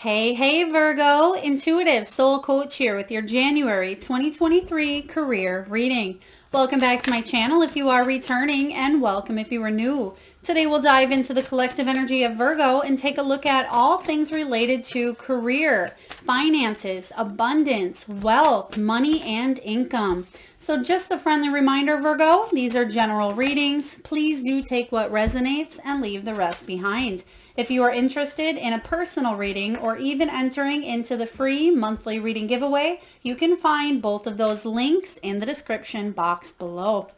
Hey, Virgo, intuitive soul coach here with your January 2023 career reading. Welcome back to my channel if you are returning, and welcome if you are new. Today we'll dive into the collective energy of Virgo and take a look at all things related to career, finances, abundance, wealth, money, and income. So just a friendly reminder, Virgo, these are general readings. Please do take what resonates and leave the rest behind. If you are interested in a personal reading or even entering into the free monthly reading giveaway, you can find both of those links in the description box below.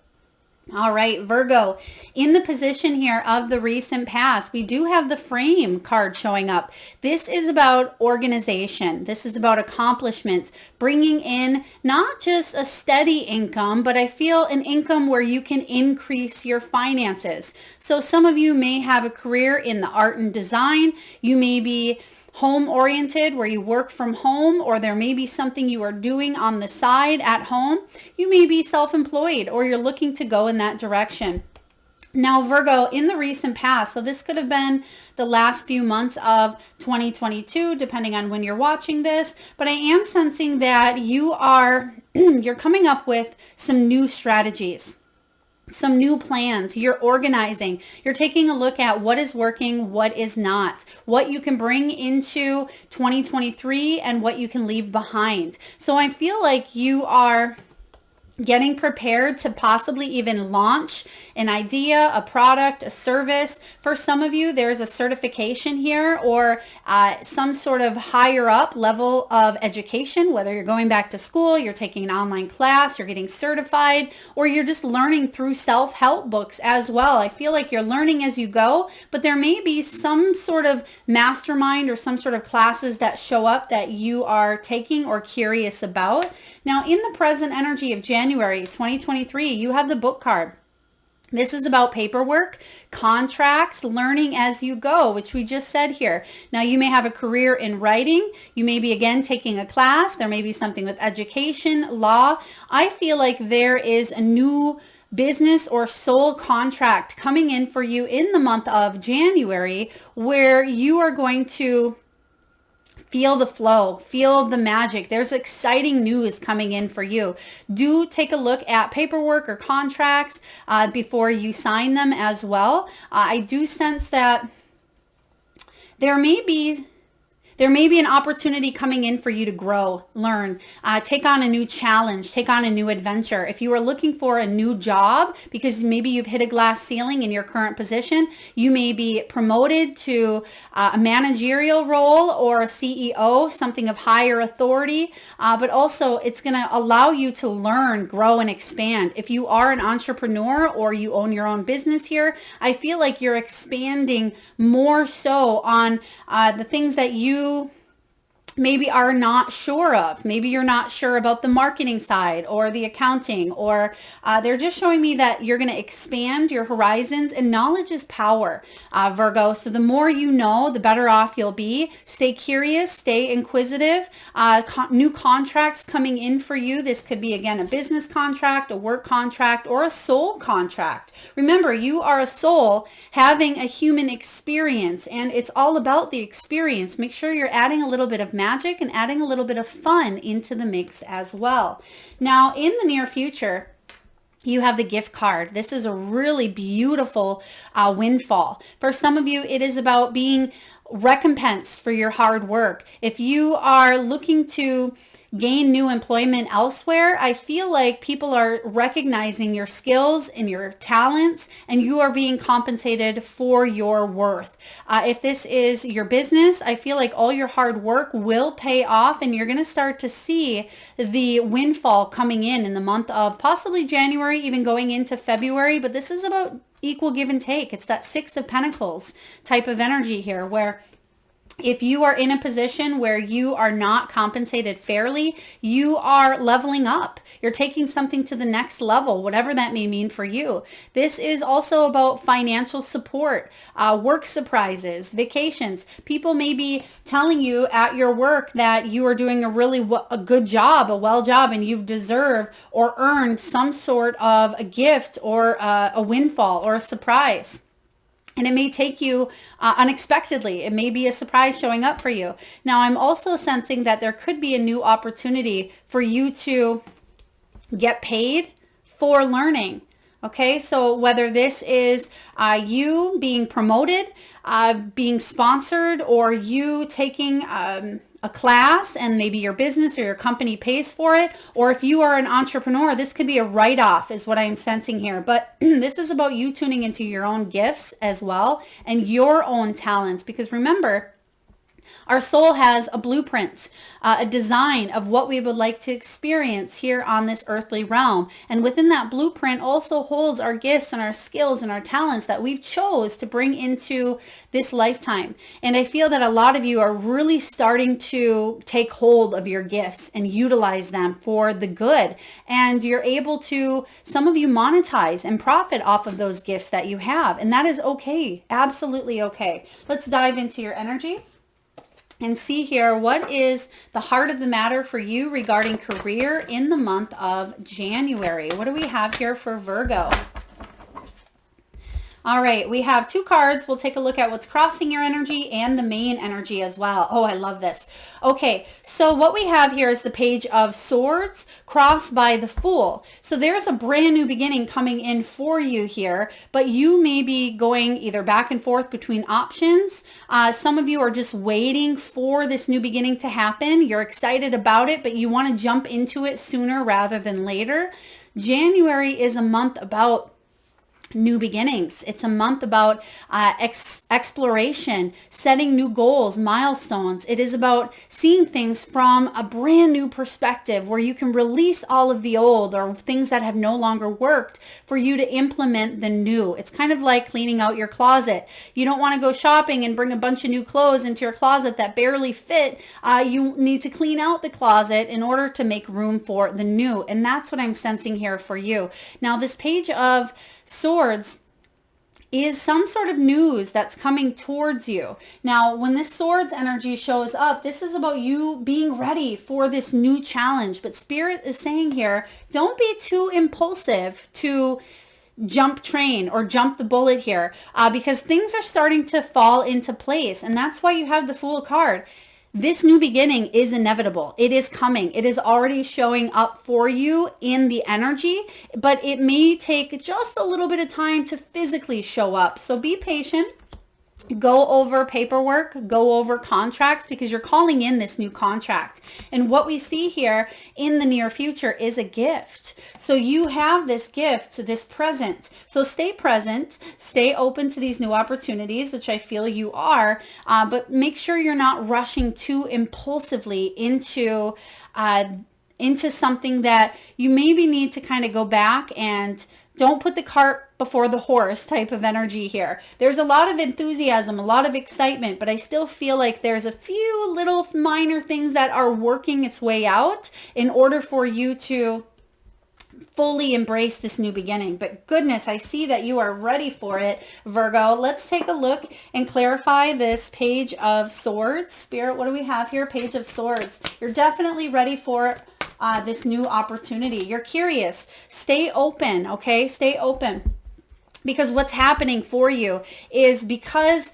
All right, Virgo, in the position here of the recent past, we do have the frame card showing up. This is about organization. This is about accomplishments, bringing in not just a steady income, but I feel an income where you can increase your finances. So some of you may have a career in the art and design. You may be home oriented where you work from home, or there may be something you are doing on the side at home. You may be self-employed or you're looking to go in that direction. Now, Virgo, in the recent past, so this could have been the last few months of 2022, depending on when you're watching this, but I am sensing that you're coming up with some new strategies, some new plans. You're organizing. You're taking a look at what is working, what is not, what you can bring into 2023 and what you can leave behind. So I feel like you are getting prepared to possibly even launch an idea, a product, a service. For some of you, there's a certification here or some sort of higher up level of education, whether you're going back to school, you're taking an online class, you're getting certified, or you're just learning through self-help books as well. I feel like you're learning as you go, but there may be some sort of mastermind or some sort of classes that show up that you are taking or curious about. Now, in the present energy of January 2023, you have the book card. This is about paperwork, contracts, learning as you go, which we just said here. Now, you may have a career in writing. You may be, again, taking a class. There may be something with education, law. I feel like there is a new business or soul contract coming in for you in the month of January where you are going to feel the flow, feel the magic. There's exciting news coming in for you. Do take a look at paperwork or contracts before you sign them as well. I do sense that there may be an opportunity coming in for you to grow, learn, take on a new challenge, take on a new adventure. If you are looking for a new job because maybe you've hit a glass ceiling in your current position, you may be promoted to a managerial role or a CEO, something of higher authority, but also it's going to allow you to learn, grow, and expand. If you are an entrepreneur or you own your own business here, I feel like you're expanding more so on the things that you maybe are not sure of. Maybe you're not sure about the marketing side or the accounting, or they're just showing me that you're going to expand your horizons, and knowledge is power, Virgo. So the more you know, the better off you'll be. Stay curious, stay inquisitive. New contracts coming in for you. This could be, again, a business contract, a work contract, or a soul contract. Remember, you are a soul having a human experience, and it's all about the experience. Make sure you're adding a little bit of magic and adding a little bit of fun into the mix as well. Now, in the near future, you have the gift card. This is a really beautiful windfall. For some of you, it is about being recompensed for your hard work. If you are looking to gain new employment elsewhere, I feel like people are recognizing your skills and your talents, and you are being compensated for your worth. If this is your business, I feel like all your hard work will pay off, and you're going to start to see the windfall coming in the month of possibly January, even going into February. But this is about equal give and take. It's that Six of Pentacles type of energy here, where if you are in a position where you are not compensated fairly, you are leveling up. You're taking something to the next level, whatever that may mean for you. This is also about financial support, work surprises, vacations. People may be telling you at your work that you are doing a good job, a well job, and you've deserved or earned some sort of a gift or a windfall or a surprise. And it may take you unexpectedly. It may be a surprise showing up for you. Now, I'm also sensing that there could be a new opportunity for you to get paid for learning. Okay, so whether this is you being promoted, being sponsored, or you taking a class and maybe your business or your company pays for it, or if you are an entrepreneur, this could be a write-off is what I'm sensing here. But this is about you tuning into your own gifts as well and your own talents, because remember, our soul has a blueprint, a design of what we would like to experience here on this earthly realm. And within that blueprint also holds our gifts and our skills and our talents that we've chose to bring into this lifetime. And I feel that a lot of you are really starting to take hold of your gifts and utilize them for the good. And you're able to, some of you, monetize and profit off of those gifts that you have. And that is okay. Absolutely okay. Let's dive into your energy and see here, what is the heart of the matter for you regarding career in the month of January? What do we have here for Virgo? All right, we have two cards. We'll take a look at what's crossing your energy and the main energy as well. Oh, I love this. Okay, so what we have here is the Page of Swords crossed by the Fool. So there's a brand new beginning coming in for you here, but you may be going either back and forth between options. Some of you are just waiting for this new beginning to happen. You're excited about it, but you want to jump into it sooner rather than later. January is a month about new beginnings. It's a month about exploration, setting new goals, milestones. It is about seeing things from a brand new perspective where you can release all of the old or things that have no longer worked for you to implement the new. It's kind of like cleaning out your closet. You don't want to go shopping and bring a bunch of new clothes into your closet that barely fit. You need to clean out the closet in order to make room for the new. And that's what I'm sensing here for you. Now, this Page of Swords is some sort of news that's coming towards you. Now, when this Swords energy shows up, this is about you being ready for this new challenge. But Spirit is saying here, don't be too impulsive to jump train or jump the bullet here, because things are starting to fall into place. And that's why you have the Fool card. This new beginning is inevitable. It is coming. It is already showing up for you in the energy, but it may take just a little bit of time to physically show up. So be patient. Go over paperwork, go over contracts, because you're calling in this new contract. And what we see here in the near future is a gift. So you have this gift, this present. So stay present, stay open to these new opportunities, which I feel you are, but make sure you're not rushing too impulsively into something that you maybe need to kind of go back and don't put the cart before the horse type of energy here. There's a lot of enthusiasm, a lot of excitement, but I still feel like there's a few little minor things that are working its way out in order for you to fully embrace this new beginning. But goodness, I see that you are ready for it, Virgo. Let's take a look and clarify this Page of Swords. Spirit, what do we have here? Page of Swords. You're definitely ready for this new opportunity. You're curious. Stay open, okay? Stay open. Because what's happening for you is because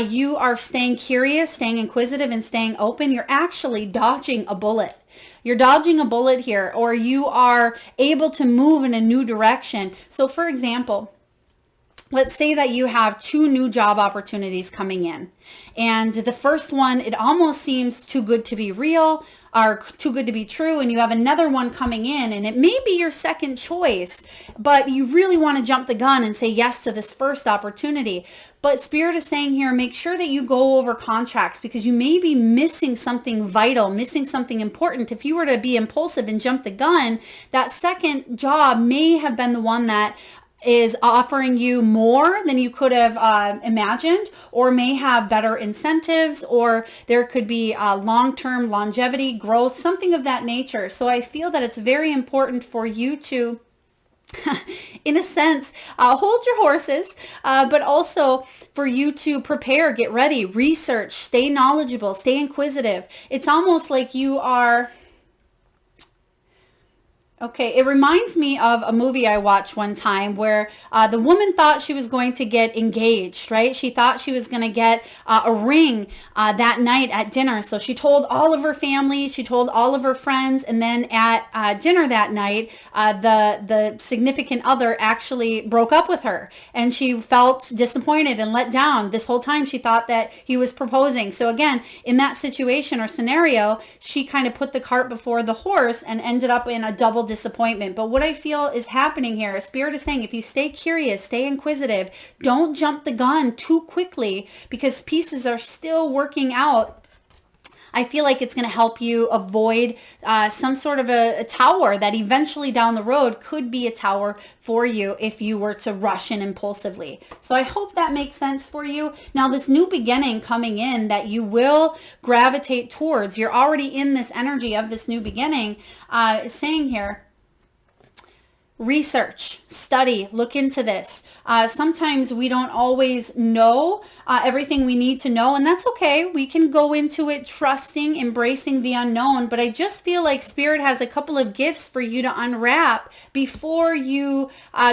you are staying curious, staying inquisitive, and staying open, you're actually dodging a bullet. You're dodging a bullet here, or you are able to move in a new direction. So for example, let's say that you have two new job opportunities coming in. And the first one, it almost seems too good to be real, are too good to be true, and you have another one coming in, and it may be your second choice, but you really want to jump the gun and say yes to this first opportunity. But Spirit is saying here, make sure that you go over contracts, because you may be missing something vital, missing something important. If you were to be impulsive and jump the gun, that second job may have been the one that is offering you more than you could have imagined, or may have better incentives, or there could be long-term longevity, growth, something of that nature. So I feel that it's very important for you to in a sense, hold your horses, but also for you to prepare, get ready, research, stay knowledgeable, stay inquisitive. It's almost like you are Okay, it reminds me of a movie I watched one time where the woman thought she was going to get engaged, right? She thought she was going to get a ring that night at dinner. So she told all of her family, she told all of her friends, and then at dinner that night, the significant other actually broke up with her, and she felt disappointed and let down. This whole time she thought that he was proposing. So again, in that situation or scenario, she kind of put the cart before the horse and ended up in a double disappointment. But what I feel is happening here, Spirit is saying, if you stay curious, stay inquisitive, don't jump the gun too quickly, because pieces are still working out. I feel like it's going to help you avoid some sort of a tower that eventually down the road could be a tower for you if you were to rush in impulsively. So I hope that makes sense for you. Now, this new beginning coming in that you will gravitate towards, you're already in this energy of this new beginning, is saying here, research, study, look into this. Sometimes we don't always know everything we need to know, and that's okay. We can go into it trusting, embracing the unknown, but I just feel like Spirit has a couple of gifts for you to unwrap before you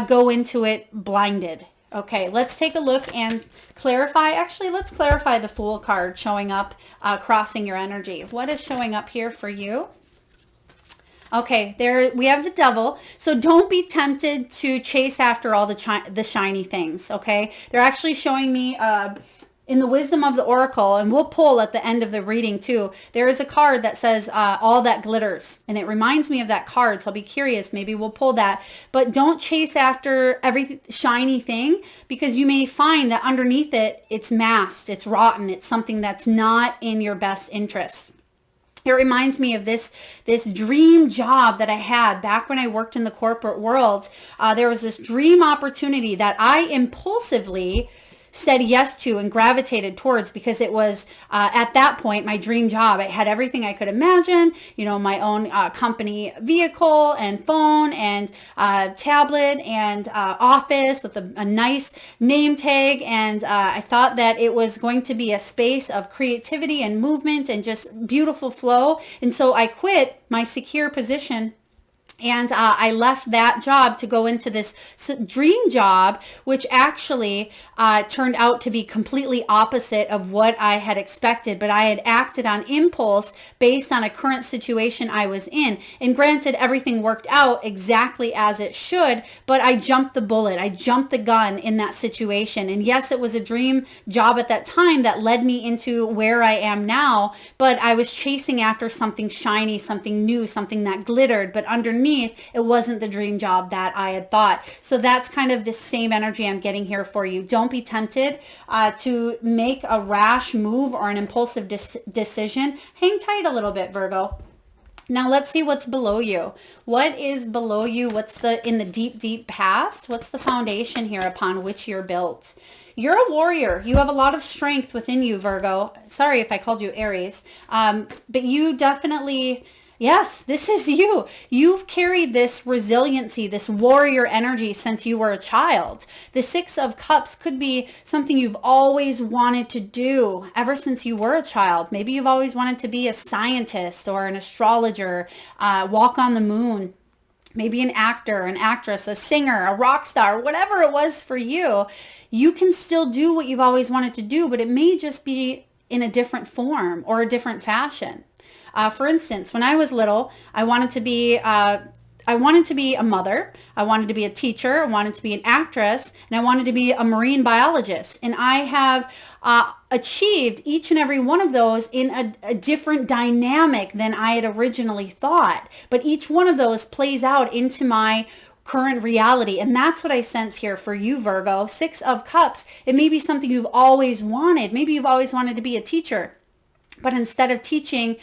go into it blinded. Okay, let's take a look and clarify. Actually, let's clarify the Fool card showing up, crossing your energy. What is showing up here for you? Okay, there we have the Devil. So don't be tempted to chase after all the shiny things, okay? They're actually showing me in the Wisdom of the Oracle, and we'll pull at the end of the reading too, there is a card that says all that glitters, and it reminds me of that card, so I'll be curious, maybe we'll pull that. But don't chase after every shiny thing, because you may find that underneath it, it's masked, it's rotten, it's something that's not in your best interest. It reminds me of this dream job that I had back when I worked in the corporate world. There was this dream opportunity that I impulsively said yes to and gravitated towards, because it was at that point my dream job. I had everything I could imagine, you know, my own company vehicle and phone and tablet and office with a nice name tag, and I thought that it was going to be a space of creativity and movement and just beautiful flow. And so I quit my secure position, and I left that job to go into this dream job, which actually turned out to be completely opposite of what I had expected. But I had acted on impulse based on a current situation I was in. And granted, everything worked out exactly as it should, but I jumped the bullet. I jumped the gun in that situation. And yes, it was a dream job at that time that led me into where I am now. But I was chasing after something shiny, something new, something that glittered. But underneath, it wasn't the dream job that I had thought. So that's kind of the same energy I'm getting here for you. Don't be tempted to make a rash move or an impulsive decision. Hang tight a little bit, Virgo. Now let's see what's below you. What is below you? What's in the deep, deep past? What's the foundation here upon which you're built? You're a warrior. You have a lot of strength within you, Virgo. Sorry if I called you Aries. But you definitely... Yes, this is you. You've carried this resiliency, this warrior energy since you were a child. The Six of Cups could be something you've always wanted to do ever since you were a child. Maybe you've always wanted to be a scientist or an astrologer, walk on the moon. Maybe an actor, an actress, a singer, a rock star, whatever it was for you. You can still do what you've always wanted to do, but it may just be in a different form or a different fashion. For instance, when I was little, I wanted to be a mother. I wanted to be a teacher. I wanted to be an actress, and I wanted to be a marine biologist. And I have achieved each and every one of those in a different dynamic than I had originally thought. But each one of those plays out into my current reality. And that's what I sense here for you, Virgo. Six of Cups. It may be something you've always wanted. Maybe you've always wanted to be a teacher. But instead of teaching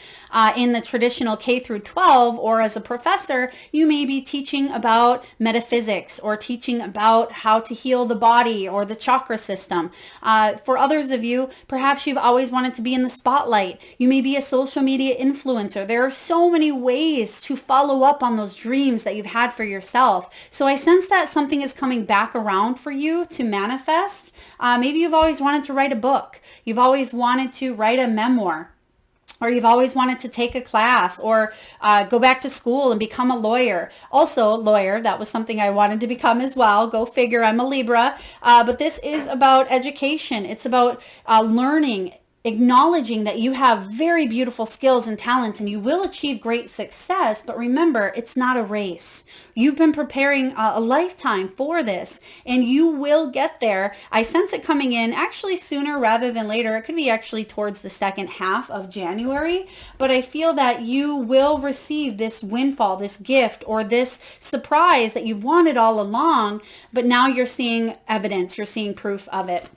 in the traditional K through 12 or as a professor, you may be teaching about metaphysics or teaching about how to heal the body or the chakra system. For others of you, perhaps you've always wanted to be in the spotlight. You may be a social media influencer. There are so many ways to follow up on those dreams that you've had for yourself. So I sense that something is coming back around for you to manifest. Maybe you've always wanted to write a book. You've always wanted to write a memoir. or you've always wanted to take a class or go back to school and become a lawyer. Also, lawyer, that was something I wanted to become as well. Go figure, I'm a Libra. But this is about education. It's about learning, acknowledging that you have very beautiful skills and talents and you will achieve great success. But remember, it's not a race. You've been preparing a lifetime for this and you will get there. I sense it coming in actually sooner rather than later. It could be actually towards the second half of January, but I feel that you will receive this windfall, this gift, or this surprise that you've wanted all along, but now you're seeing evidence, you're seeing proof of it.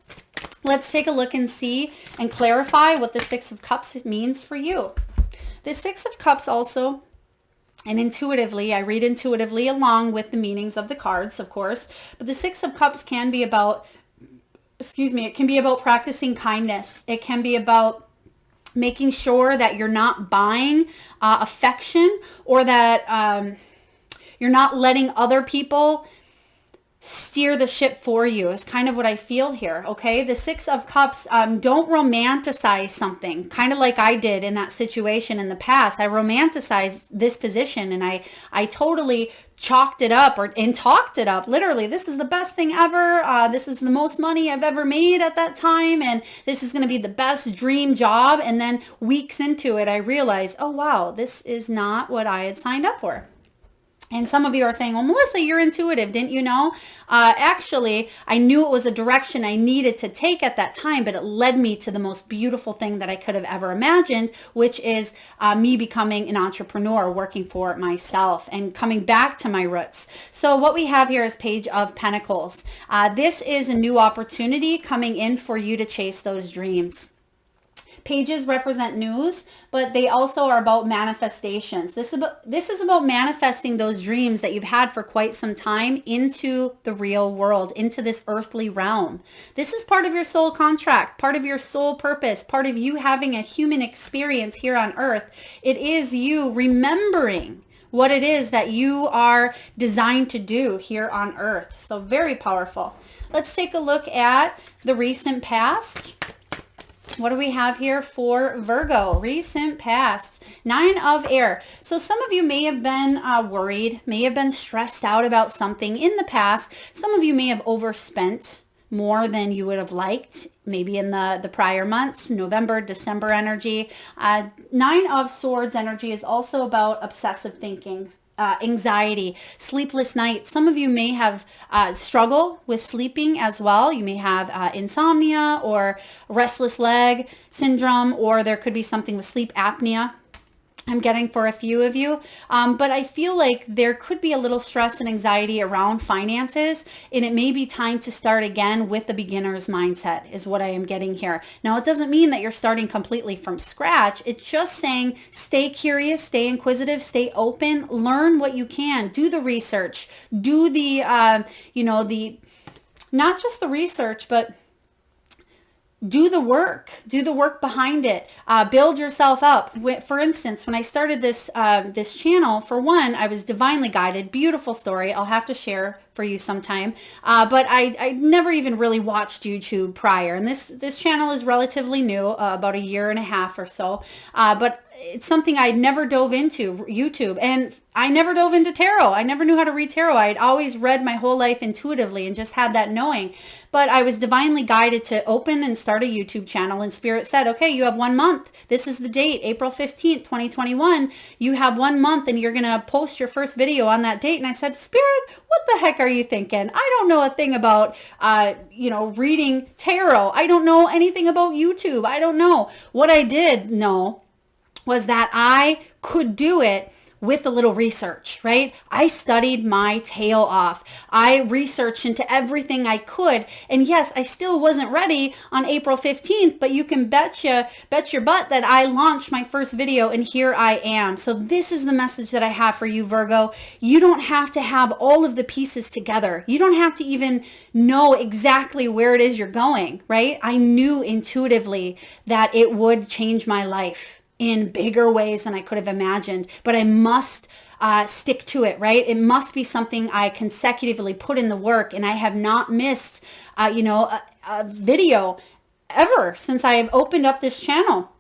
Let's take a look and see and clarify what the Six of Cups means for you. The Six of Cups also, and intuitively, I read intuitively along with the meanings of the cards, of course, but the Six of Cups can be about, it can be about practicing kindness. It can be about making sure that you're not buying affection, or that you're not letting other people steer the ship for you, is kind of what I feel here. Okay, the Six of Cups, don't romanticize something, kind of like I did in that situation in the past. I romanticized this position and I totally chalked it up and talked it up. Literally, this is the best thing ever. This is the most money I've ever made at that time. And this is going to be the best dream job. And then weeks into it, I realized, oh, wow, this is not what I had signed up for. And some of you are saying, well, Melissa, you're intuitive. Didn't you know? Actually, I knew it was a direction I needed to take at that time, but it led me to the most beautiful thing that I could have ever imagined, which is me becoming an entrepreneur, working for myself and coming back to my roots. So what we have here is Page of Pentacles. This is a new opportunity coming in for you to chase those dreams. Pages represent news, but they also are about manifestations. This is about manifesting those dreams that you've had for quite some time into the real world, into this earthly realm. This is part of your soul contract, part of your soul purpose, part of you having a human experience here on earth. It is you remembering what it is that you are designed to do here on earth. So very powerful. Let's take a look at the recent past. What do we have here for Virgo? Recent past. Nine of Air. So some of you may have been worried, may have been stressed out about something in the past. Some of you may have overspent more than you would have liked, maybe in the prior months, November, December energy. Nine of Swords energy is also about obsessive thinking. Anxiety, sleepless nights. Some of you may have struggle with sleeping as well. You may have insomnia or restless leg syndrome, or there could be something with sleep apnea. I'm getting for a few of you, but I feel like there could be a little stress and anxiety around finances, and it may be time to start again with the beginner's mindset is what I am getting here. Now, it doesn't mean that you're starting completely from scratch. It's just saying stay curious, stay inquisitive, stay open, learn what you can, do the research, do the, not just the research, but do the work behind it, build yourself up. For instance, when I started this channel, for one, I was divinely guided. Beautiful story. I'll have to share for you sometime. But I never even really watched YouTube prior. And this channel is relatively new, about a year and a half or so. But it's something I never dove into, YouTube. And I never dove into tarot. I never knew how to read tarot. I had always read my whole life intuitively and just had that knowing. But I was divinely guided to open and start a YouTube channel, and Spirit said, okay, you have 1 month. This is the date, April 15th, 2021. You have 1 month and you're going to post your first video on that date. And I said, Spirit, what the heck are you thinking? I don't know a thing about, reading tarot. I don't know anything about YouTube. I don't know. What I did know was that I could do it with a little research, right? I studied my tail off. I researched into everything I could. And yes, I still wasn't ready on April 15th, but you can bet your butt that I launched my first video and here I am. So this is the message that I have for you, Virgo. You don't have to have all of the pieces together. You don't have to even know exactly where it is you're going, right? I knew intuitively that it would change my life in bigger ways than I could have imagined, but I must stick to it, right? It must be something I consecutively put in the work, and I have not missed, a video ever since I have opened up this channel.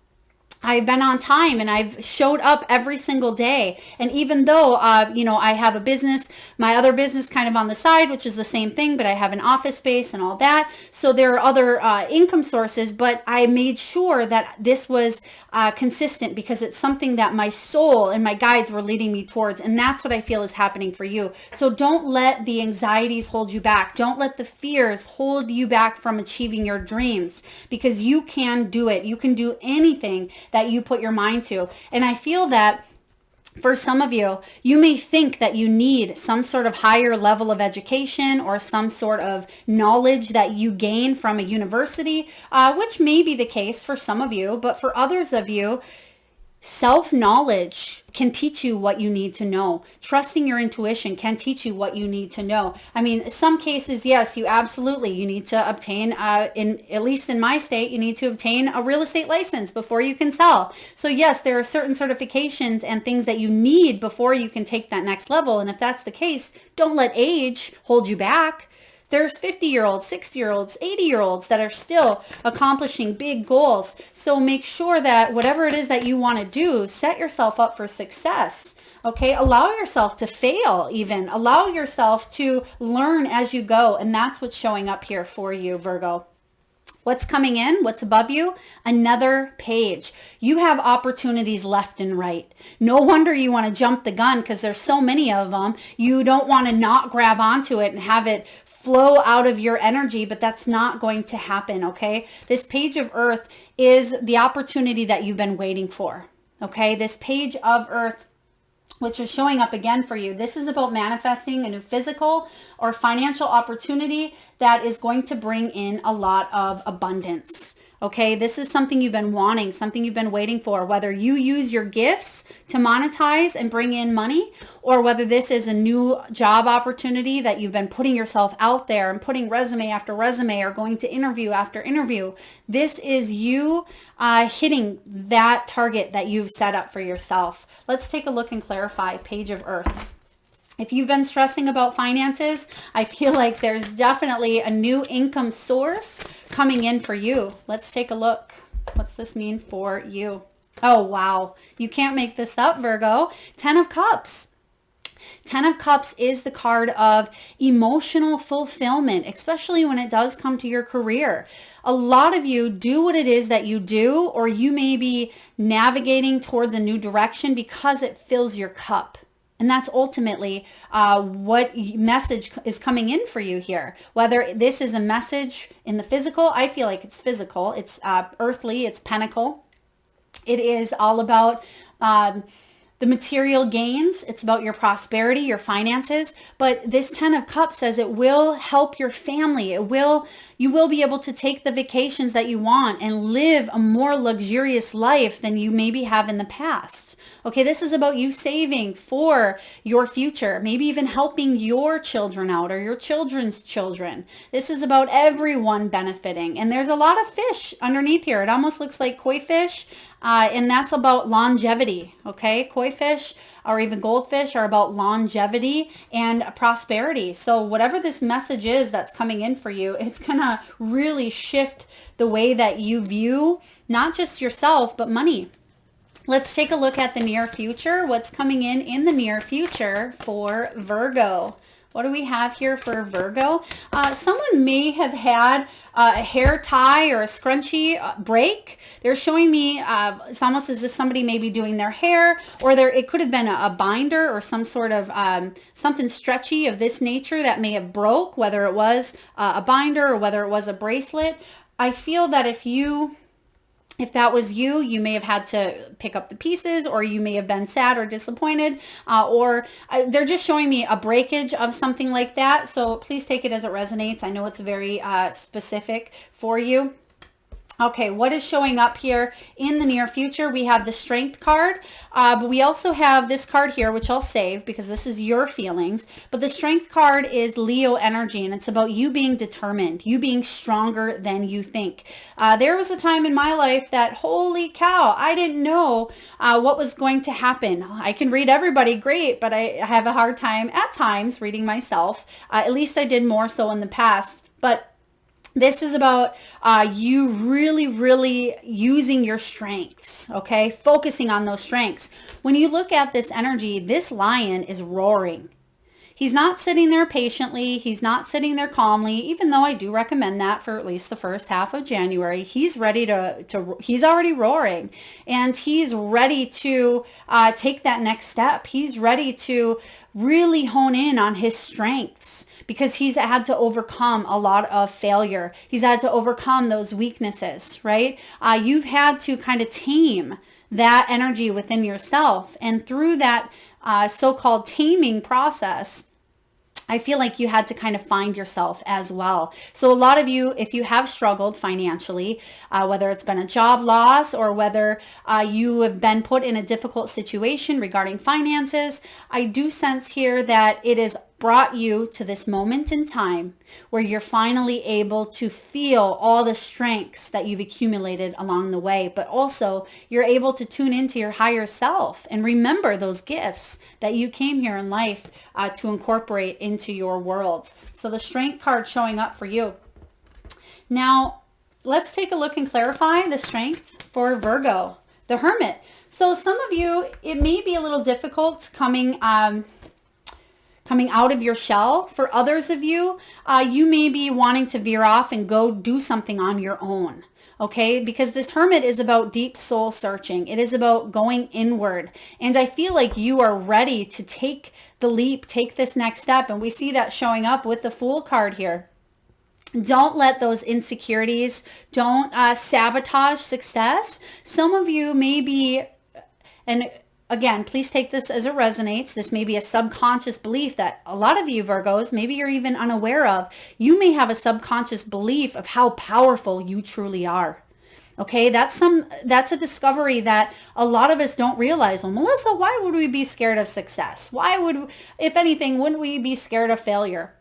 I've been on time and I've showed up every single day. And even though, I have a business, my other business kind of on the side, which is the same thing, but I have an office space and all that. So there are other income sources, but I made sure that this was consistent because it's something that my soul and my guides were leading me towards. And that's what I feel is happening for you. So don't let the anxieties hold you back. Don't let the fears hold you back from achieving your dreams, because you can do it. You can do anything that you put your mind to. And I feel that for some of you, you may think that you need some sort of higher level of education or some sort of knowledge that you gain from a university, which may be the case for some of you, but for others of you, self-knowledge can teach you what you need to know. Trusting your intuition can teach you what you need to know. I mean, some cases, yes, you need to obtain, at least in my state, you need to obtain a real estate license before you can sell. So yes, there are certain certifications and things that you need before you can take that next level. And if that's the case, don't let age hold you back. There's 50-year-olds, 60-year-olds, 80-year-olds that are still accomplishing big goals. So make sure that whatever it is that you want to do, set yourself up for success. Okay, allow yourself to fail even. Allow yourself to learn as you go. And that's what's showing up here for you, Virgo. What's coming in? What's above you? Another page. You have opportunities left and right. No wonder you want to jump the gun, because there's so many of them. You don't want to not grab onto it and have it flow out of your energy, but that's not going to happen, okay? This page of earth is the opportunity that you've been waiting for, okay? This page of earth, which is showing up again for you, this is about manifesting a new physical or financial opportunity that is going to bring in a lot of abundance. Okay, this is something you've been wanting, something you've been waiting for, whether you use your gifts to monetize and bring in money, or whether this is a new job opportunity that you've been putting yourself out there and putting resume after resume or going to interview after interview. This is you hitting that target that you've set up for yourself. Let's take a look and clarify page of earth. If you've been stressing about finances, I feel like there's definitely a new income source coming in for you. Let's take a look. What's this mean for you? Oh, wow. You can't make this up, Virgo. 10 of Cups. 10 of Cups is the card of emotional fulfillment, especially when it does come to your career. A lot of you do what it is that you do, or you may be navigating towards a new direction because it fills your cup. And that's ultimately what message is coming in for you here. Whether this is a message in the physical, I feel like it's physical. It's earthly, it's pentacle. It is all about the material gains. It's about your prosperity, your finances. But this 10 of Cups says it will help your family. You will be able to take the vacations that you want and live a more luxurious life than you maybe have in the past. Okay, this is about you saving for your future, maybe even helping your children out or your children's children. This is about everyone benefiting. And there's a lot of fish underneath here. It almost looks like koi fish, and that's about longevity. Okay, koi fish or even goldfish are about longevity and prosperity. So whatever this message is that's coming in for you, it's going to really shift the way that you view not just yourself, but money. Let's take a look at the near future. What's coming in the near future for Virgo? What do we have here for Virgo? Someone may have had a hair tie or a scrunchie break. They're showing me it's almost as if somebody may be doing their hair, or it could have been a binder or some sort of something stretchy of this nature that may have broke, whether it was a binder or whether it was a bracelet. I feel that if that was you, you may have had to pick up the pieces, or you may have been sad or disappointed, or they're just showing me a breakage of something like that. So please take it as it resonates. I know it's very specific for you. Okay, what is showing up here in the near future? We have the Strength card, but we also have this card here, which I'll save because this is your feelings. But the Strength card is Leo energy, and it's about you being determined, you being stronger than you think. There was a time in my life that, holy cow, I didn't know what was going to happen. I can read everybody great, but I have a hard time at times reading myself. At least I did more so in the past. But This is about you really using your strengths, okay? Focusing on those strengths. When you look at this energy, this lion is roaring. He's not sitting there patiently. He's not sitting there calmly, even though I do recommend that for at least the first half of January. He's ready he's already roaring, and he's ready to take that next step. He's ready to really hone in on his strengths, because he's had to overcome a lot of failure. He's had to overcome those weaknesses, right? You've had to kind of tame that energy within yourself. And through that so-called taming process, I feel like you had to kind of find yourself as well. So a lot of you, if you have struggled financially, whether it's been a job loss or whether you have been put in a difficult situation regarding finances, I do sense here that it is brought you to this moment in time where you're finally able to feel all the strengths that you've accumulated along the way, but also you're able to tune into your higher self and remember those gifts that you came here in life to incorporate into your world. So the strength card showing up for you. Now, let's take a look and clarify the strength for Virgo, the Hermit. So some of you, it may be a little difficult coming out of your shell. For others of you, you may be wanting to veer off and go do something on your own. Okay, because this Hermit is about deep soul searching. It is about going inward. And I feel like you are ready to take the leap, take this next step. And we see that showing up with the Fool card here. Don't let those insecurities, don't sabotage success. Some of you may be, and again, please take this as it resonates. This may be a subconscious belief that a lot of you Virgos, maybe you're even unaware of. You may have a subconscious belief of how powerful you truly are. Okay, that's a discovery that a lot of us don't realize. Well, Melissa, why would we be scared of success? Why would, if anything, wouldn't we be scared of failure?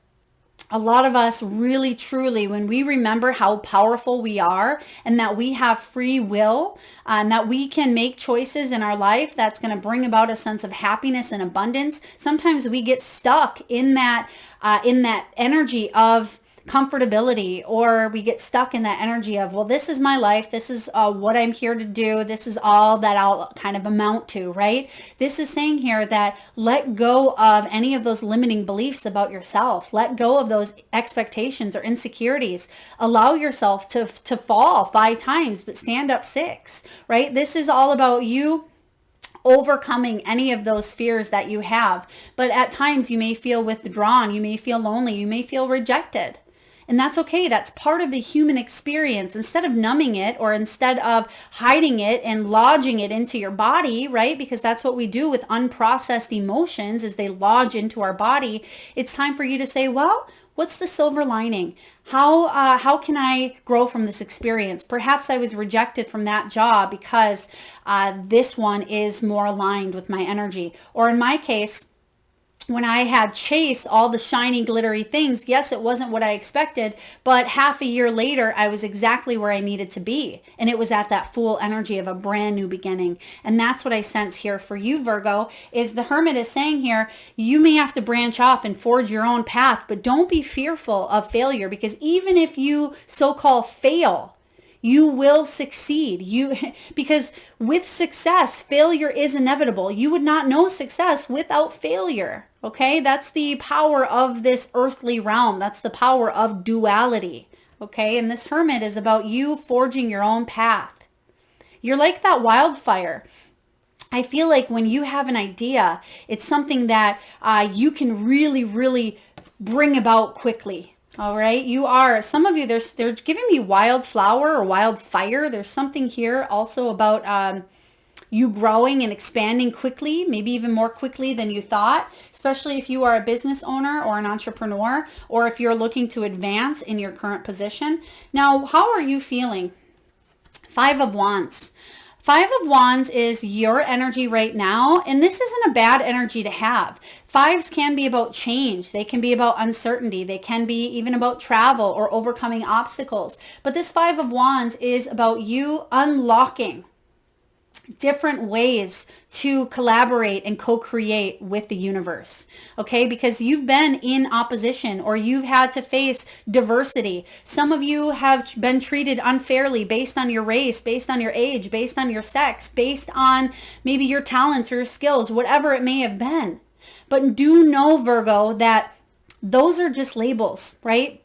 A lot of us really, truly, when we remember how powerful we are and that we have free will and that we can make choices in our life that's going to bring about a sense of happiness and abundance, sometimes we get stuck in that energy of comfortability, or we get stuck in that energy of, well, this is my life. This is what I'm here to do. This is all that I'll kind of amount to, right? This is saying here that let go of any of those limiting beliefs about yourself. Let go of those expectations or insecurities. Allow yourself to fall 5 times, but stand up 6, right? This is all about you overcoming any of those fears that you have. But at times you may feel withdrawn. You may feel lonely. You may feel rejected. And that's okay. That's part of the human experience. Instead of numbing it, or instead of hiding it and lodging it into your body, right? Because that's what we do with unprocessed emotions, is they lodge into our body. It's time for you to say, well, what's the silver lining? How can I grow from this experience? Perhaps I was rejected from that job because this one is more aligned with my energy. Or in my case, when I had chased all the shiny, glittery things, yes, it wasn't what I expected, but half a year later, I was exactly where I needed to be. And it was at that Fool energy of a brand new beginning. And that's what I sense here for you, Virgo, is the Hermit is saying here, you may have to branch off and forge your own path, but don't be fearful of failure, because even if you so-called fail, you will succeed. Because with success, failure is inevitable. You would not know success without failure. Okay, that's the power of this earthly realm. That's the power of duality. Okay, and this Hermit is about you forging your own path. You're like that wildfire. I feel like when you have an idea, it's something that you can really bring about quickly. All right, you are, some of you, they're giving me wildflower or wildfire. There's something here also about you growing and expanding quickly, maybe even more quickly than you thought, especially if you are a business owner or an entrepreneur, or if you're looking to advance in your current position. Now, how are you feeling? 5 of Wands. 5 of Wands is your energy right now, and this isn't a bad energy to have. 5s can be about change. They can be about uncertainty. They can be even about travel or overcoming obstacles. But this 5 of Wands is about you unlocking different ways to collaborate and co-create with the universe, okay? Because you've been in opposition or you've had to face diversity. Some of you have been treated unfairly based on your race, based on your age, based on your sex, based on maybe your talents or your skills, whatever it may have been. But do know, Virgo, that those are just labels, right?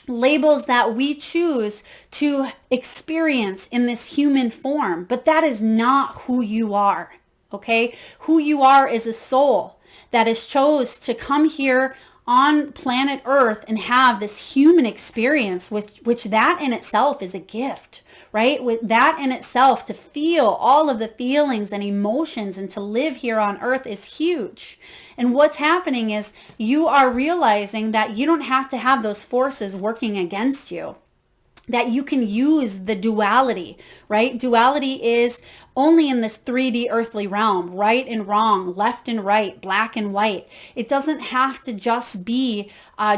Labels that we choose to experience in this human form, but that is not who you are, okay? Who you are is a soul that has chose to come here on planet Earth and have this human experience, which that in itself is a gift, right? With that in itself, to feel all of the feelings and emotions and to live here on Earth is huge. And what's happening is you are realizing that you don't have to have those forces working against you, that you can use the duality, right? Duality is only in this 3D earthly realm, right and wrong, left and right, black and white. It doesn't have to just be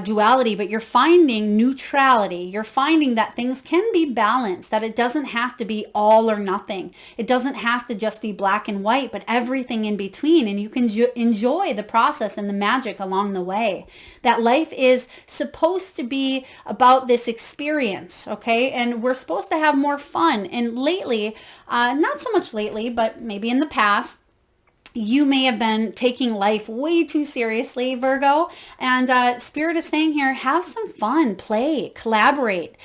duality, but you're finding neutrality. You're finding that things can be balanced, that it doesn't have to be all or nothing. It doesn't have to just be black and white, but everything in between. And you can enjoy the process and the magic along the way. That life is supposed to be about this experience, okay? And we're supposed to have more fun. And lately, not so much lately, but maybe in the past, you may have been taking life way too seriously, Virgo. And Spirit is saying here, have some fun, play, collaborate,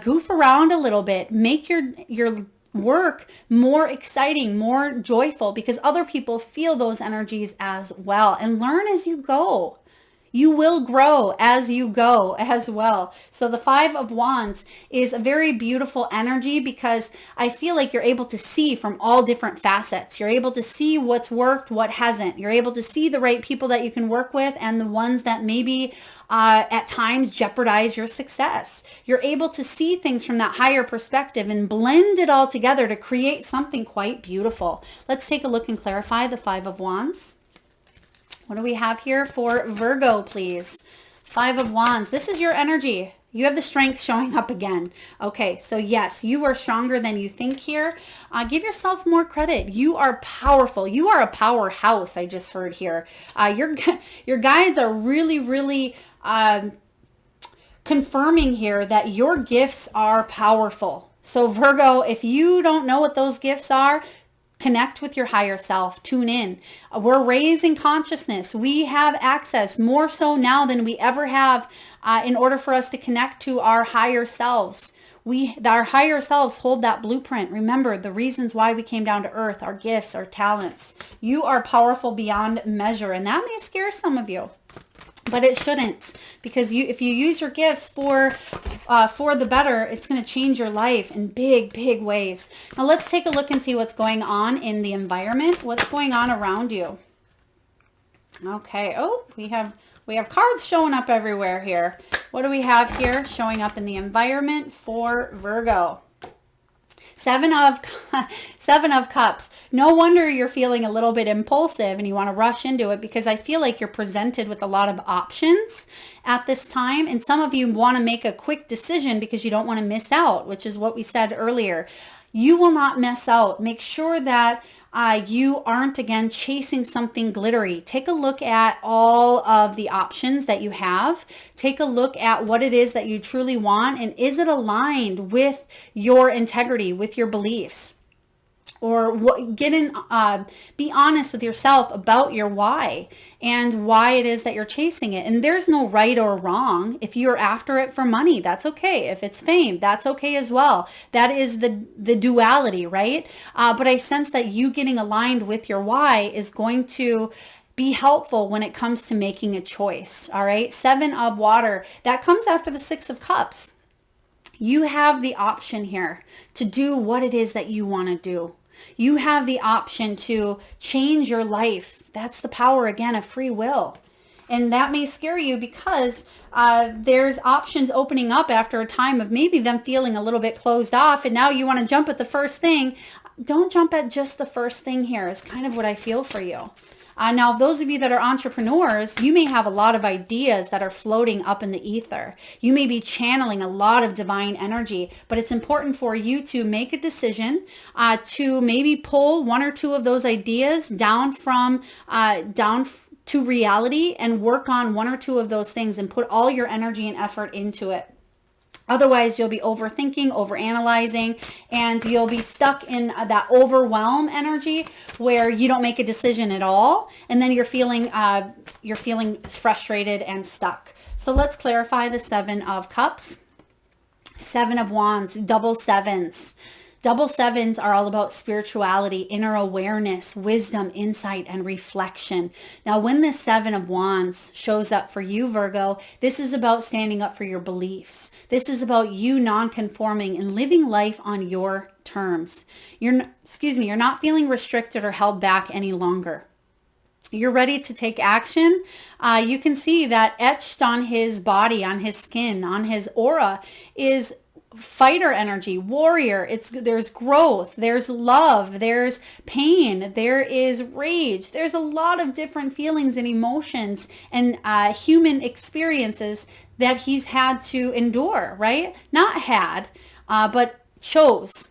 goof around a little bit, make your work more exciting, more joyful, because other people feel those energies as well. And learn as you go. You will grow as you go as well. So the Five of Wands is a very beautiful energy because I feel like you're able to see from all different facets. You're able to see what's worked, what hasn't. You're able to see the right people that you can work with and the ones that maybe at times jeopardize your success. You're able to see things from that higher perspective and blend it all together to create something quite beautiful. Let's take a look and clarify the Five of Wands. What do we have here for Virgo, please? Five of Wands. This is your energy. You have the strength showing up again. Okay, so yes, you are stronger than you think here. Give yourself more credit. You are powerful. You are a powerhouse, I just heard here. Your guides are really confirming here that your gifts are powerful. So Virgo, if you don't know what those gifts are, connect with your higher self. Tune in. We're raising consciousness. We have access more so now than we ever have in order for us to connect to our higher selves. Our higher selves hold that blueprint. Remember the reasons why we came down to earth, our gifts, our talents. You are powerful beyond measure, and that may scare some of you. But it shouldn't, because if you use your gifts for the better, it's going to change your life in big ways. Now let's take a look and see what's going on in the environment. What's going on around you? Okay. Oh, we have cards showing up everywhere here. What do we have here showing up in the environment for Virgo? Seven of Cups. No wonder you're feeling a little bit impulsive and you want to rush into it, because I feel like you're presented with a lot of options at this time. And some of you want to make a quick decision because you don't want to miss out, which is what we said earlier. You will not miss out. Make sure that you aren't, again, chasing something glittery. Take a look at all of the options that you have. Take a look at what it is that you truly want, and is it aligned with your integrity, with your beliefs? Or be honest with yourself about your why and why it is that you're chasing it. And there's no right or wrong. If you're after it for money, that's okay. If it's fame, that's okay as well. That is the duality, right? But I sense that you getting aligned with your why is going to be helpful when it comes to making a choice. All right. Seven of Water. That comes after the Six of Cups. You have the option here to do what it is that you want to do. You have the option to change your life. That's the power, again, of free will. And that may scare you because there's options opening up after a time of maybe them feeling a little bit closed off. And now you want to jump at the first thing. Don't jump at just the first thing here is kind of what I feel for you. Now, those of you that are entrepreneurs, you may have a lot of ideas that are floating up in the ether. You may be channeling a lot of divine energy, but it's important for you to make a decision to maybe pull one or two of those ideas down to reality and work on one or two of those things and put all your energy and effort into it. Otherwise, you'll be overthinking, overanalyzing, and you'll be stuck in that overwhelm energy where you don't make a decision at all, and then you're feeling frustrated and stuck. So let's clarify the Seven of Cups. Seven of Wands, double sevens. Double sevens are all about spirituality, inner awareness, wisdom, insight, and reflection. Now, when this Seven of Wands shows up for you, Virgo, this is about standing up for your beliefs. This is about you non-conforming and living life on your terms. You're not feeling restricted or held back any longer. You're ready to take action. You can see that etched on his body, on his skin, on his aura is fighter energy, warrior. There's growth, there's love, there's pain, there is rage. There's a lot of different feelings and emotions and human experiences that he's had to endure, right? Not had, but chose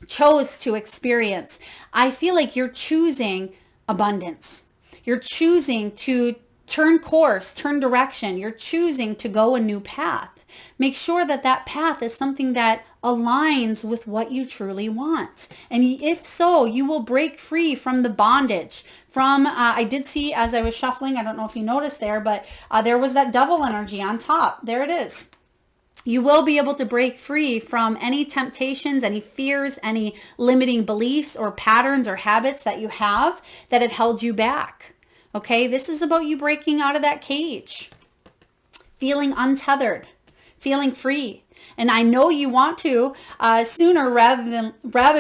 to experience. I feel like you're choosing abundance. You're choosing to turn course, turn direction. You're choosing to go a new path. Make sure that that path is something that aligns with what you truly want. And if so, you will break free from the bondage. I did see as I was shuffling, I don't know if you noticed there, but there was that double energy on top. There it is. You will be able to break free from any temptations, any fears, any limiting beliefs or patterns or habits that you have that have held you back. Okay, this is about you breaking out of that cage, feeling untethered, feeling free. And I know you want to sooner rather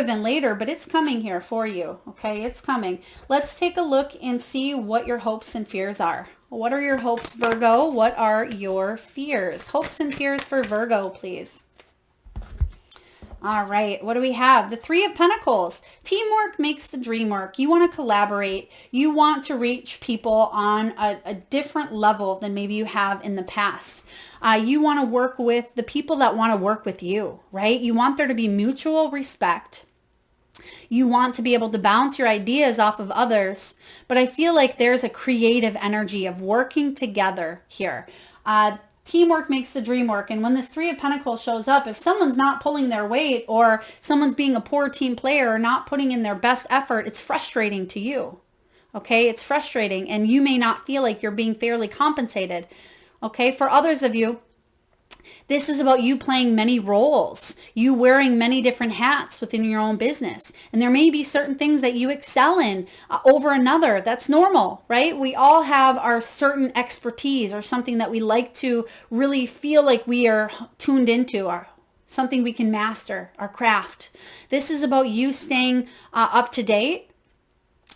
than later, but it's coming here for you. Okay, it's coming. Let's take a look and see what your hopes and fears are. What are your hopes, Virgo? What are your fears? Hopes and fears for Virgo, please. All right, what do we have? The Three of Pentacles. Teamwork makes the dream work. You want to collaborate. You want to reach people on a different level than maybe you have in the past. You want to work with the people that want to work with you, right? You want there to be mutual respect. You want to be able to bounce your ideas off of others. But I feel like there's a creative energy of working together here. Teamwork makes the dream work. And when this Three of Pentacles shows up, if someone's not pulling their weight or someone's being a poor team player or not putting in their best effort, it's frustrating to you. Okay, it's frustrating and you may not feel like you're being fairly compensated. Okay, for others of you, this is about you playing many roles, you wearing many different hats within your own business. And there may be certain things that you excel in over another. That's normal, right? We all have our certain expertise or something that we like to really feel like we are tuned into, or something we can master, our craft. This is about you staying up to date,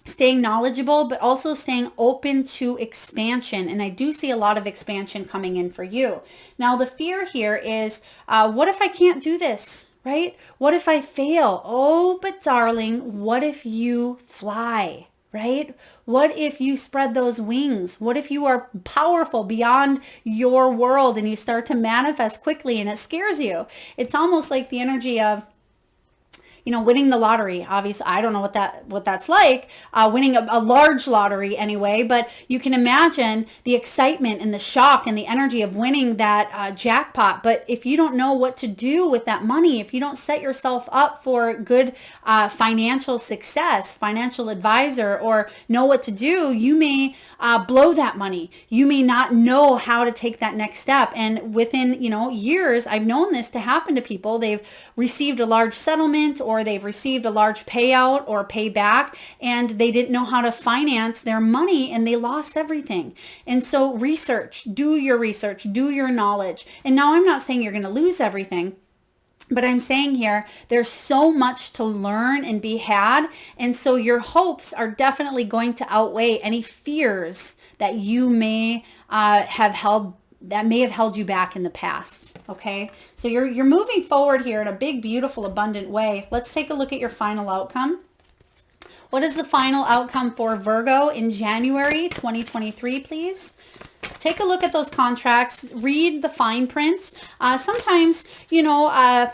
staying knowledgeable, but also staying open to expansion. And I do see a lot of expansion coming in for you. Now, the fear here is, what if I can't do this, right? What if I fail? Oh, but darling, what if you fly, right? What if you spread those wings? What if you are powerful beyond your world and you start to manifest quickly and it scares you? It's almost like the energy of, winning the lottery. Obviously, I don't know what that's like, winning a large lottery anyway, but you can imagine the excitement and the shock and the energy of winning that jackpot. But if you don't know what to do with that money, if you don't set yourself up for good financial success, financial advisor, or know what to do, you may blow that money. You may not know how to take that next step. And within, years, I've known this to happen to people. They've received a large settlement or they've received a large payout or payback and they didn't know how to finance their money and they lost everything. And so do your research, do your knowledge. And now I'm not saying you're going to lose everything, but I'm saying here, there's so much to learn and be had. And so your hopes are definitely going to outweigh any fears that you may have held you back in the past. Okay, so you're moving forward here in a big, beautiful, abundant way. Let's take a look at your final outcome. What is the final outcome for Virgo in January 2023, please? Take a look at those contracts, read the fine print. Sometimes, on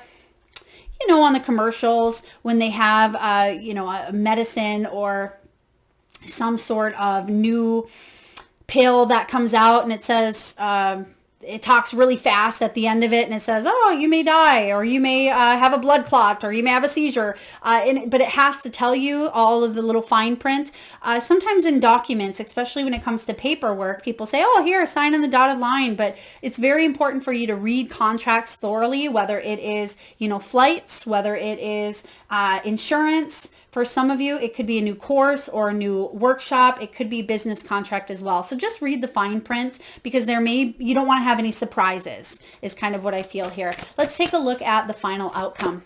the commercials when they have, a medicine or some sort of new pill that comes out and it says, it talks really fast at the end of it and it says, oh, you may die, or you may have a blood clot, or you may have a seizure. But it has to tell you all of the little fine print. Sometimes in documents, especially when it comes to paperwork, people say, oh, here, sign on the dotted line. But it's very important for you to read contracts thoroughly, whether it is, flights, whether it is insurance. For some of you, it could be a new course or a new workshop. It could be business contract as well. So just read the fine print, because you don't want to have any surprises, is kind of what I feel here. Let's take a look at the final outcome.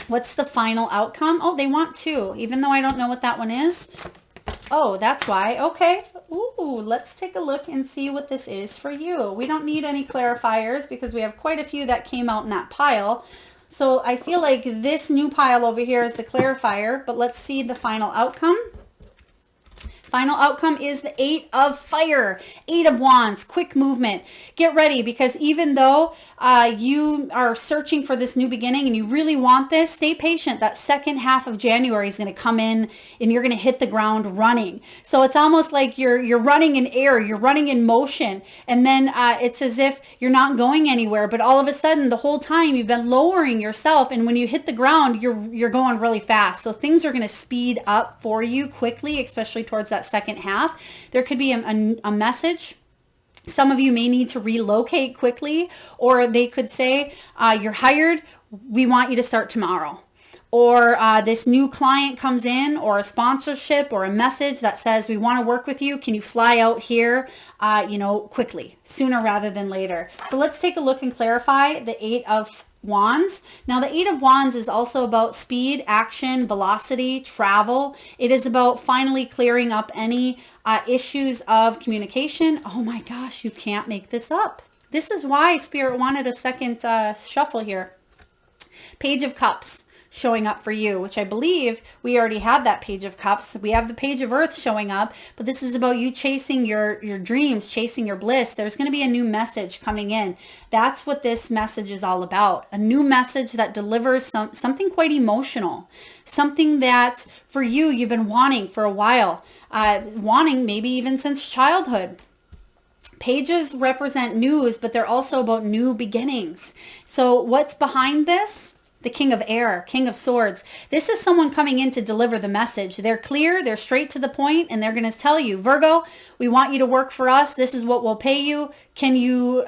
What's the final outcome? Oh, they want 2, even though I don't know what that one is. Oh, that's why. Okay. Ooh, let's take a look and see what this is for you. We don't need any clarifiers because we have quite a few that came out in that pile. So I feel like this new pile over here is the clarifier, but let's see the final outcome. Final outcome is the 8 of Fire, 8 of Wands, quick movement. Get ready, because even though you are searching for this new beginning and you really want this, stay patient. That second half of January is going to come in and you're going to hit the ground running. So it's almost like you're running in air, you're running in motion, and then it's as if you're not going anywhere, but all of a sudden the whole time you've been lowering yourself, and when you hit the ground, you're going really fast. So things are going to speed up for you quickly, especially towards that second half. There could be a message. Some of you may need to relocate quickly, or they could say, you're hired, we want you to start tomorrow. Or this new client comes in, or a sponsorship, or a message that says, we want to work with you. Can you fly out here, quickly, sooner rather than later? So let's take a look and clarify the 8 of Wands. Now the 8 of Wands is also about speed, action, velocity, travel. It is about finally clearing up any issues of communication. Oh my gosh, you can't make this up. This is why Spirit wanted a second shuffle here. Page of Cups showing up for you, which I believe we already had that Page of Cups. We have the Page of Earth showing up, but this is about you chasing your dreams, chasing your bliss. There's going to be a new message coming in. That's what this message is all about. A new message that delivers something quite emotional, something that for you, you've been wanting for a while, wanting maybe even since childhood. Pages represent news, but they're also about new beginnings. So what's behind this? The King of Air, King of Swords. This is someone coming in to deliver the message. They're clear, they're straight to the point, and they're going to tell you, Virgo, we want you to work for us. This is what we'll pay you. Can you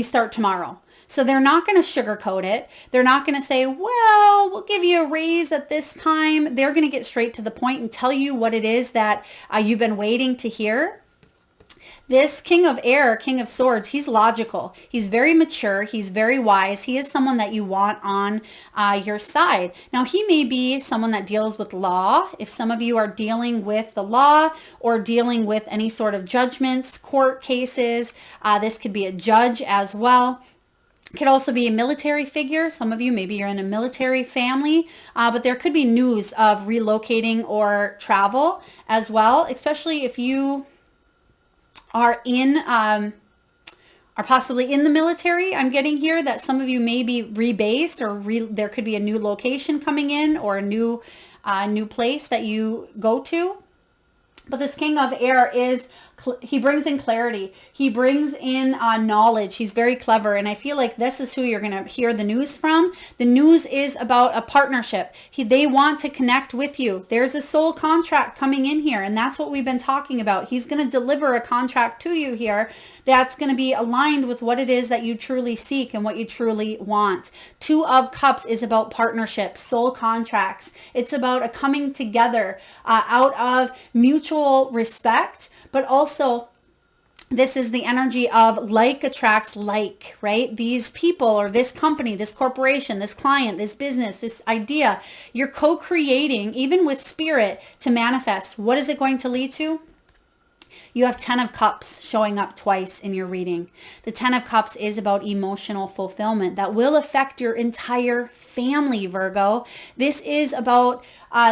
start tomorrow? So they're not going to sugarcoat it. They're not going to say, well, we'll give you a raise at this time. They're going to get straight to the point and tell you what it is that you've been waiting to hear. This King of Air, King of Swords, he's logical. He's very mature. He's very wise. He is someone that you want on your side. Now, he may be someone that deals with law. If some of you are dealing with the law or dealing with any sort of judgments, court cases, this could be a judge as well. Could also be a military figure. Some of you, maybe you're in a military family, but there could be news of relocating or travel as well, especially if you are possibly in the military. I'm getting here that some of you may be rebased, or there could be a new location coming in, or a new place that you go to. But this King of Air he brings in clarity. He brings in knowledge. He's very clever. And I feel like this is who you're going to hear the news from. The news is about a partnership. They want to connect with you. There's a soul contract coming in here. And that's what we've been talking about. He's going to deliver a contract to you here that's going to be aligned with what it is that you truly seek and what you truly want. 2 of Cups is about partnerships, soul contracts. It's about a coming together out of mutual respect. But also, this is the energy of like attracts like, right? These people, or this company, this corporation, this client, this business, this idea, you're co-creating, even with Spirit, to manifest. What is it going to lead to? You have 10 of Cups showing up twice in your reading. The 10 of Cups is about emotional fulfillment that will affect your entire family, Virgo. This is about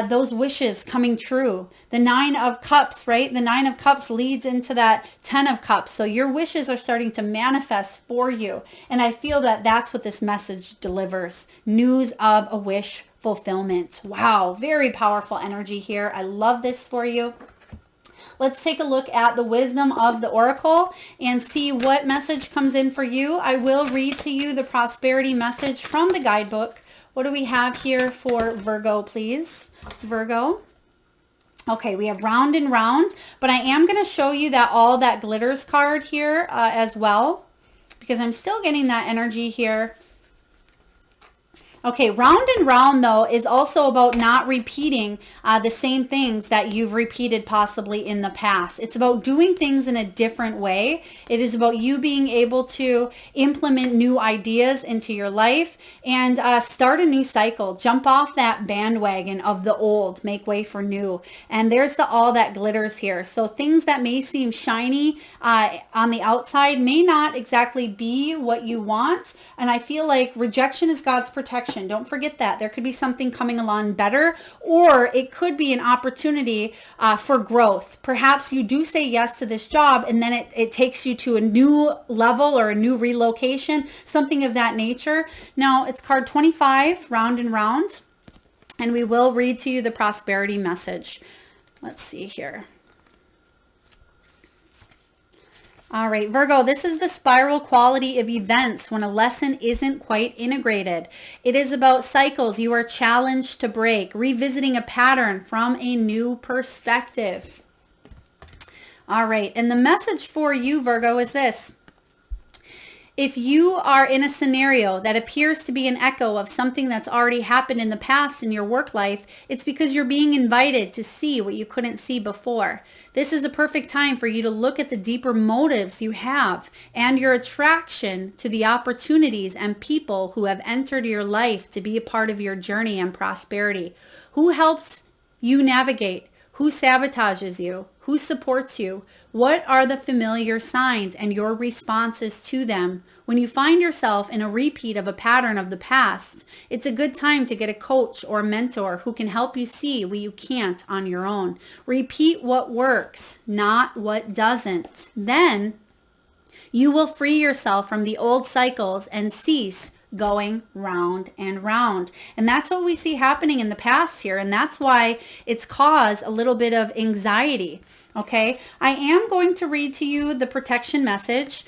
those wishes coming true. The 9 of Cups, right? The 9 of Cups leads into that 10 of Cups. So your wishes are starting to manifest for you. And I feel that that's what this message delivers. News of a wish fulfillment. Wow, very powerful energy here. I love this for you. Let's take a look at the wisdom of the oracle and see what message comes in for you. I will read to you the prosperity message from the guidebook. What do we have here for Virgo, please? Virgo. Okay, we have round and round, but I am going to show you that all that glitters card here as well, because I'm still getting that energy here. Okay, round and round, though, is also about not repeating the same things that you've repeated possibly in the past. It's about doing things in a different way. It is about you being able to implement new ideas into your life and start a new cycle. Jump off that bandwagon of the old, make way for new. And there's the all that glitters here. So things that may seem shiny on the outside may not exactly be what you want. And I feel like rejection is God's protection. Don't forget that. There could be something coming along better, or it could be an opportunity for growth. Perhaps you do say yes to this job and then it takes you to a new level or a new relocation, something of that nature. Now it's card 25, round and round, and we will read to you the prosperity message. Let's see here. All right, Virgo, this is the spiral quality of events when a lesson isn't quite integrated. It is about cycles you are challenged to break, revisiting a pattern from a new perspective. All right, and the message for you, Virgo, is this. If you are in a scenario that appears to be an echo of something that's already happened in the past in your work life, it's because you're being invited to see what you couldn't see before. This is a perfect time for you to look at the deeper motives you have and your attraction to the opportunities and people who have entered your life to be a part of your journey and prosperity. Who helps you navigate? Who sabotages you? Who supports you? What are the familiar signs and your responses to them? When you find yourself in a repeat of a pattern of the past, it's a good time to get a coach or mentor who can help you see what you can't on your own. Repeat what works, not what doesn't. Then you will free yourself from the old cycles and cease going round and round. And that's what we see happening in the past here. And that's why it's caused a little bit of anxiety. Okay, I am going to read to you the protection message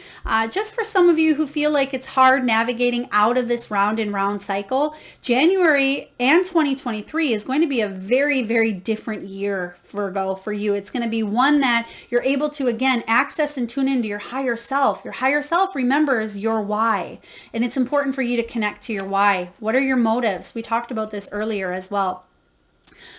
just for some of you who feel like it's hard navigating out of this round and round cycle. January and 2023 is going to be a very, very different year, Virgo, for you. It's going to be one that you're able to, again, access and tune into your higher self. Your higher self remembers your why, and it's important for you to connect to your why. What are your motives? We talked about this earlier as well.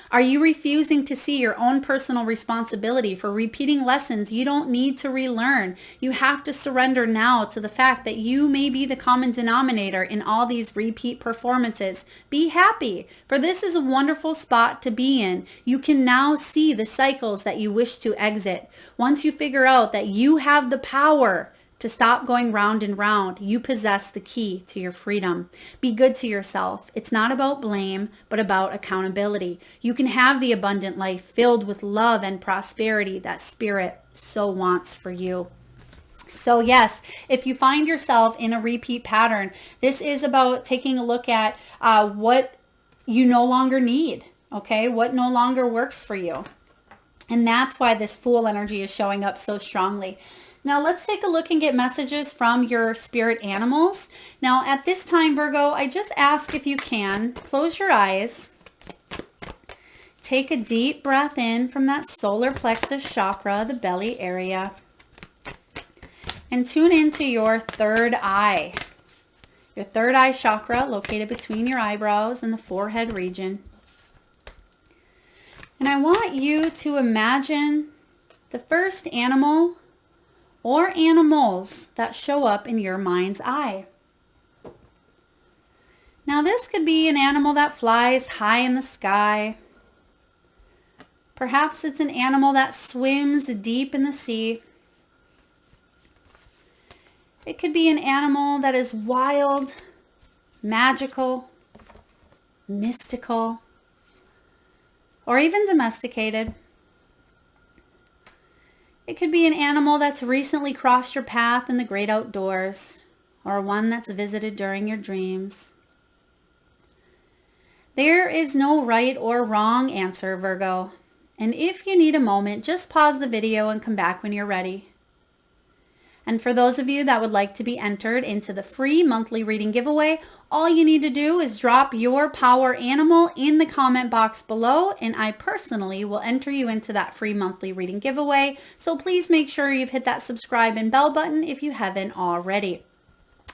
Are you refusing to see your own personal responsibility for repeating lessons you don't need to relearn? You have to surrender now to the fact that you may be the common denominator in all these repeat performances. Be happy, for this is a wonderful spot to be in. You can now see the cycles that you wish to exit. Once you figure out that you have the power to stop going round and round, you possess the key to your freedom. Be good to yourself. It's not about blame, but about accountability. You can have the abundant life filled with love and prosperity that Spirit so wants for you. So yes, if you find yourself in a repeat pattern, this is about taking a look at what you no longer need, okay? What no longer works for you. And that's why this Fool energy is showing up so strongly. Now let's take a look and get messages from your spirit animals. Now at this time, Virgo, I just ask if you can, close your eyes. Take a deep breath in from that solar plexus chakra, the belly area. And tune into your third eye. Your third eye chakra located between your eyebrows and the forehead region. And I want you to imagine the first animal or animals that show up in your mind's eye. Now this could be an animal that flies high in the sky, Perhaps it's an animal that swims deep in the sea. It could be an animal that is wild, magical, mystical, or even domesticated. It could be an animal that's recently crossed your path in the great outdoors, or one that's visited during your dreams. There is no right or wrong answer, Virgo. And if you need a moment, just pause the video and come back when you're ready. And for those of you that would like to be entered into the free monthly reading giveaway, all you need to do is drop your power animal in the comment box below, and I personally will enter you into that free monthly reading giveaway. So please make sure you've hit that subscribe and bell button if you haven't already.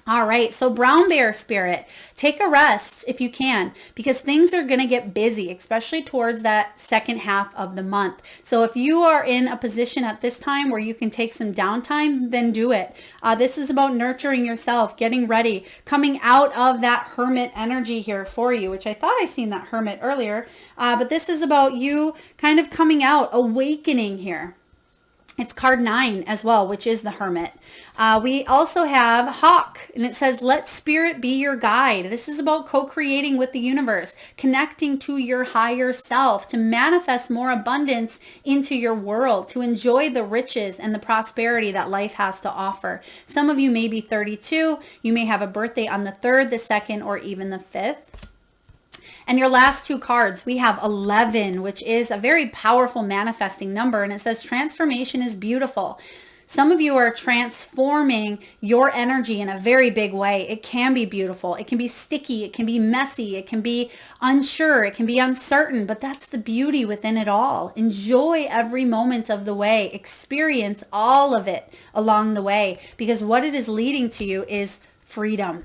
All right, so brown bear spirit, take a rest if you can, because things are going to get busy, especially towards that second half of the month. So if you are in a position at this time where you can take some downtime, then do it. This is about nurturing yourself, getting ready, coming out of that hermit energy here for you, which I thought I seen that hermit earlier. But this is about you kind of coming out, awakening here. It's card 9 as well, which is the hermit. We also have hawk, and it says, let spirit be your guide. This is about co-creating with the universe, connecting to your higher self, to manifest more abundance into your world, to enjoy the riches and the prosperity that life has to offer. Some of you may be 32. You may have a birthday on the 3rd, the 2nd, or even the 5th. And your last two cards, we have 11, which is a very powerful manifesting number. And it says transformation is beautiful. Some of you are transforming your energy in a very big way. It can be beautiful. It can be sticky. It can be messy. It can be unsure. It can be uncertain. But that's the beauty within it all. Enjoy every moment of the way. Experience all of it along the way. Because what it is leading to you is freedom.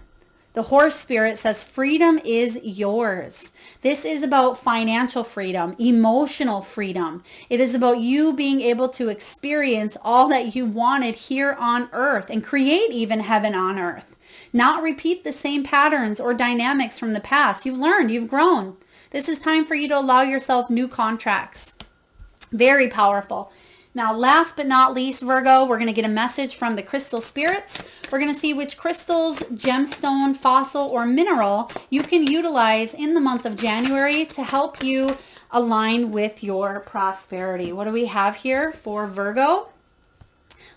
The horse spirit says freedom is yours. This is about financial freedom, emotional freedom. It is about you being able to experience all that you wanted here on earth and create even heaven on earth. Not repeat the same patterns or dynamics from the past. You've learned, you've grown. This is time for you to allow yourself new contracts. Very powerful. Now, last but not least, Virgo, we're going to get a message from the crystal spirits. We're going to see which crystals, gemstone, fossil, or mineral you can utilize in the month of January to help you align with your prosperity. What do we have here for Virgo?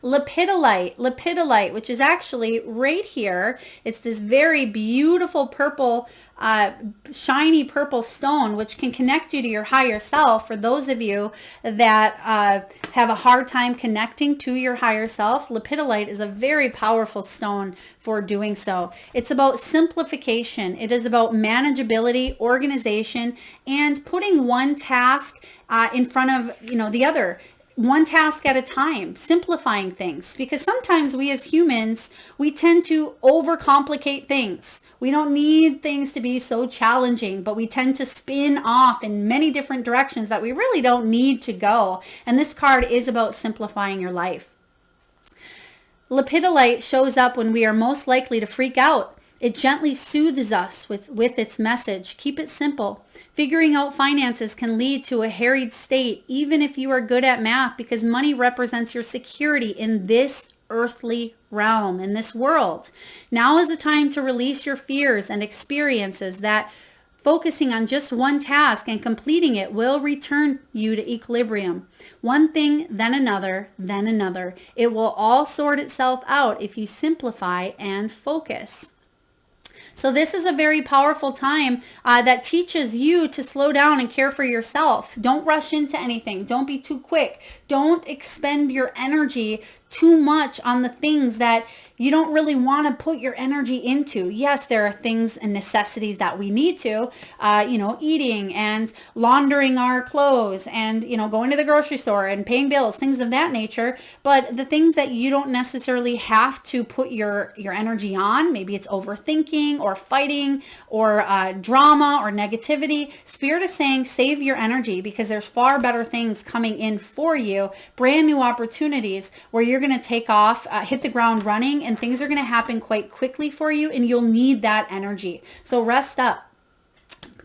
Lepidolite, which is actually right here. It's this very beautiful purple, shiny purple stone, which can connect you to your higher self. For those of you that have a hard time connecting to your higher self, lepidolite is a very powerful stone for doing so. It's about simplification. It is about manageability, organization, and putting one task in front of the other. One task at a time, simplifying things, because sometimes we as humans, we tend to overcomplicate things. We don't need things to be so challenging, but we tend to spin off in many different directions that we really don't need to go. And this card is about simplifying your life. Lepidolite shows up when we are most likely to freak out. It gently soothes us with its message. Keep it simple. Figuring out finances can lead to a harried state, even if you are good at math, because money represents your security in this earthly realm, in this world. Now is the time to release your fears and experiences that focusing on just one task and completing it will return you to equilibrium. One thing, then another, then another. It will all sort itself out if you simplify and focus. So this is a very powerful time that teaches you to slow down and care for yourself. Don't rush into anything. Don't be too quick. Don't expend your energy too much on the things that you don't really want to put your energy into. Yes, there are things and necessities that we need to, eating and laundering our clothes and, going to the grocery store and paying bills, things of that nature. But the things that you don't necessarily have to put your energy on, maybe it's overthinking or fighting or drama or negativity. Spirit is saying save your energy because there's far better things coming in for you, brand new opportunities where you're going to take off, hit the ground running, and things are going to happen quite quickly for you, and you'll need that energy. So rest up.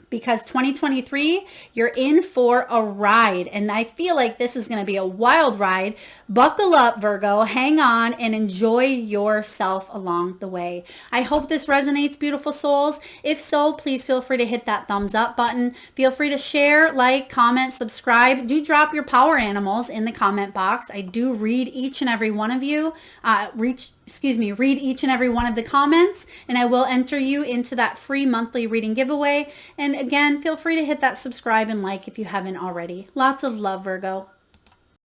because 2023, you're in for a ride. And I feel like this is going to be a wild ride. Buckle up, Virgo. Hang on and enjoy yourself along the way. I hope this resonates, beautiful souls. If so, please feel free to hit that thumbs up button. Feel free to share, like, comment, subscribe. Do drop your power animals in the comment box. I do read each and every one of you. Read each and every one of the comments, and I will enter you into that free monthly reading giveaway. And again, feel free to hit that subscribe and like if you haven't already. Lots of love, Virgo.